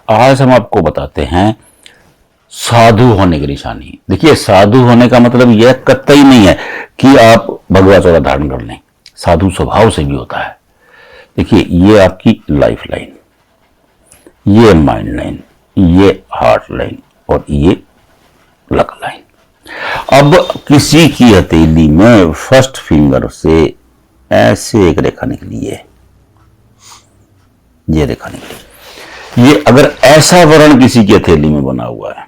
आज हम आपको बताते हैं साधु होने की निशानी। देखिए, साधु होने का मतलब यह कतई नहीं है कि आप भगवा चोला धारण कर लें, साधु स्वभाव से भी होता है। देखिए, ये आपकी लाइफ लाइन, ये माइंड लाइन, ये हार्ट लाइन और ये लक लाइन। अब किसी की हथेली में फर्स्ट फिंगर से ऐसे एक रेखा निकली है, ये रेखा निकली। ये अगर ऐसा वर्ण किसी की हथेली में बना हुआ है,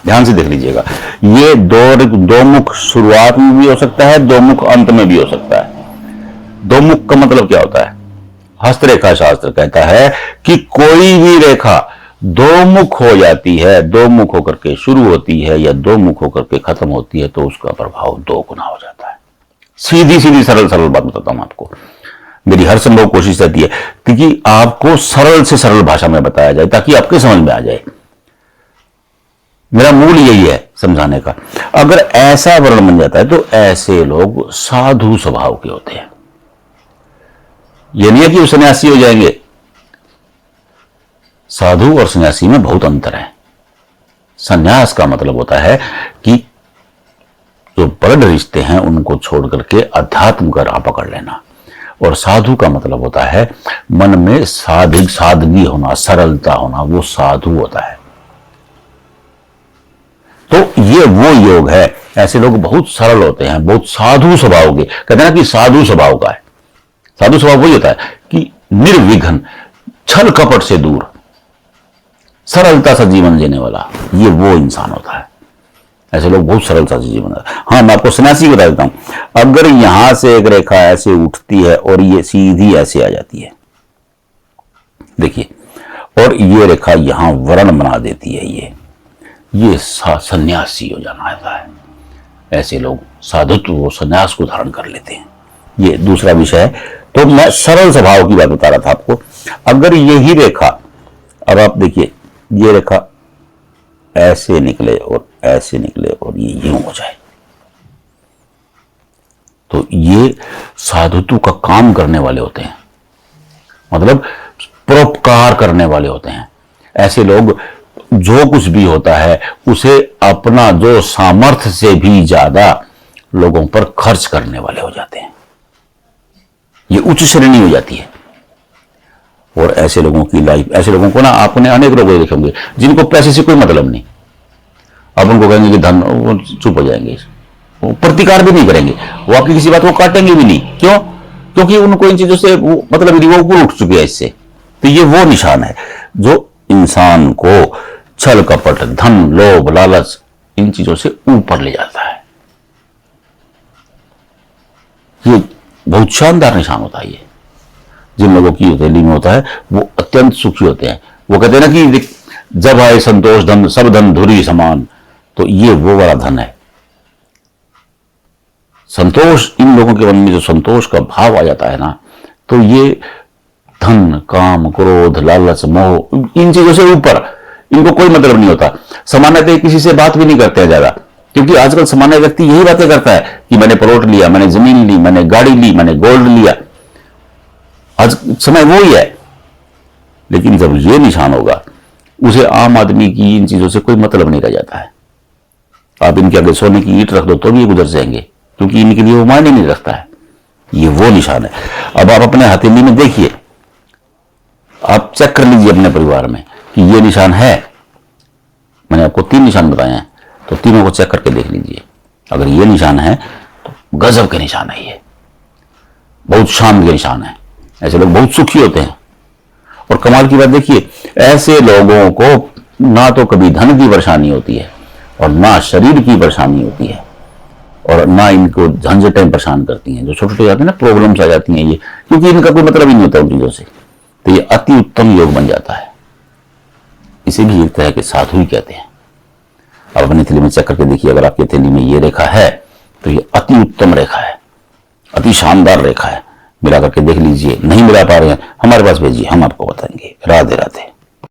ध्यान से देख लीजिएगा, ये दो मुख शुरुआत में भी हो सकता है, दो मुख अंत में भी हो सकता है। दो मुख का मतलब क्या होता है? हस्तरेखा शास्त्र कहता है कि कोई भी रेखा दो मुख हो जाती है, दो मुख होकर के शुरू होती है या दो मुख होकर के खत्म होती है, तो उसका प्रभाव दो गुना हो जाता है। सीधी सीधी सरल सरल बात बताता हूं आपको। मेरी हर संभव कोशिश रहती है क्योंकि आपको सरल से सरल भाषा में बताया जाए ताकि आपके समझ में आ जाए। मेरा मूल यही है समझाने का। अगर ऐसा वर्ण बन जाता है तो ऐसे लोग साधु स्वभाव के होते हैं। यह नहीं है कि वो सन्यासी हो जाएंगे। साधु और सन्यासी में बहुत अंतर है। सन्यास का मतलब होता है कि जो बड़ रिश्ते हैं उनको छोड़ करके अध्यात्म का राह पकड़ लेना, और साधु का मतलब होता है मन में सादगी होना, सरलता होना, वो साधु होता है। तो ये वो योग है। ऐसे लोग बहुत सरल होते हैं, बहुत साधु स्वभाव के। कहते हैं ना कि साधु स्वभाव का है। साधु स्वभाव वही होता है कि निर्विघ्न, छल कपट से दूर, सरलता सा जीवन जीने वाला, ये वो इंसान होता है। ऐसे लोग बहुत सरल सा जीवन है। हाँ, मैं आपको सन्यासी बता देता हूं। अगर यहां से एक रेखा ऐसे उठती है और ये सीधी ऐसे आ जाती है, देखिए, और ये रेखा यहां वर्ण बना देती है, ये सन्यासी हो जाना है। ऐसे लोग साधुत्व सन्यास को धारण कर लेते हैं। ये दूसरा विषय है। तो मैं सरल स्वभाव की बात बता रहा था आपको। अगर यही रेखा, अब आप देखिए, ये रेखा ऐसे निकले और ऐसे निकले और ये यूं हो जाए, तो ये साधुत्व का काम करने वाले होते हैं, मतलब परोपकार करने वाले होते हैं। ऐसे लोग जो कुछ भी होता है उसे अपना जो सामर्थ्य से भी ज्यादा लोगों पर खर्च करने वाले हो जाते हैं। ये उच्च श्रेणी हो जाती है। और ऐसे लोगों की लाइफ, ऐसे लोगों को ना आपने अनेक लोगों देखे होंगे जिनको पैसे से कोई मतलब नहीं। आप उनको कहेंगे कि धन, वो चुप हो जाएंगे, वो प्रतिकार भी नहीं करेंगे, वो आपकी किसी बात को काटेंगे भी नहीं। क्यों? क्योंकि उनको इन चीजों से मतलब नहीं, वो ऊपर उठ चुके हैं इससे। तो ये वो निशान है जो इंसान को छल कपट, धन, लोभ, लालच, इन चीजों से ऊपर ले जाता है। ये बहुत शानदार निशान होता है। ये जिन लोगों की हथेली में होता है वो अत्यंत सुखी होते हैं। वो कहते हैं ना कि जब आए संतोष धन, सब धन धुरी समान। तो ये वो वाला धन है। संतोष, इन लोगों के मन में जो संतोष का भाव आ जाता है ना, तो ये धन, काम, क्रोध, लालच, मोह, इन चीजों से ऊपर इनको कोई मतलब नहीं होता। सामान्यतः किसी से बात भी नहीं करते हैं ज्यादा, क्योंकि आजकल सामान्य व्यक्ति यही बातें करता है कि मैंने प्लॉट लिया, मैंने जमीन ली, मैंने गाड़ी ली, मैंने गोल्ड लिया। आज समय वो ही है। लेकिन जब ये निशान होगा, उसे आम आदमी की इन चीजों से कोई मतलब नहीं रह जाता है। आप इनके आगे सोने की ईंट रख दो तो भी ये गुजर जाएंगे, क्योंकि इनके लिए वो मायने नहीं रखता है। ये वो निशान है। अब आप अपने हथेली में देखिए, आप चेक कर लीजिए अपने परिवार में कि ये निशान है। मैंने आपको 3 निशान बताए हैं, तो तीनों को चेक करके देख लीजिए। अगर ये निशान है तो गजब के निशान है, ये बहुत शान के निशान है। ऐसे लोग बहुत सुखी होते हैं। और कमाल की बात देखिए, ऐसे लोगों को ना तो कभी धन की परेशानी होती है और ना शरीर की परेशानी होती है, और ना इनको झंझटें परेशान करती हैं। जो छोटे छोटे जाते हैं ना, प्रॉब्लम्स आ जाती हैं, ये क्योंकि इनका कोई मतलब ही नहीं होता उन चीजों से। तो ये अति उत्तम योग बन जाता है। इसे भी एक तरह के साधु ही कहते हैं। आप अपनी थैली में चेक करके देखिए, अगर आपकी थैली में ये रेखा है तो ये अति उत्तम रेखा है, अति शानदार रेखा है। मिला करके देख लीजिए। नहीं मिला पा रहे हैं, हमारे पास भेजिए, हम आपको बताएंगे। राधे राधे।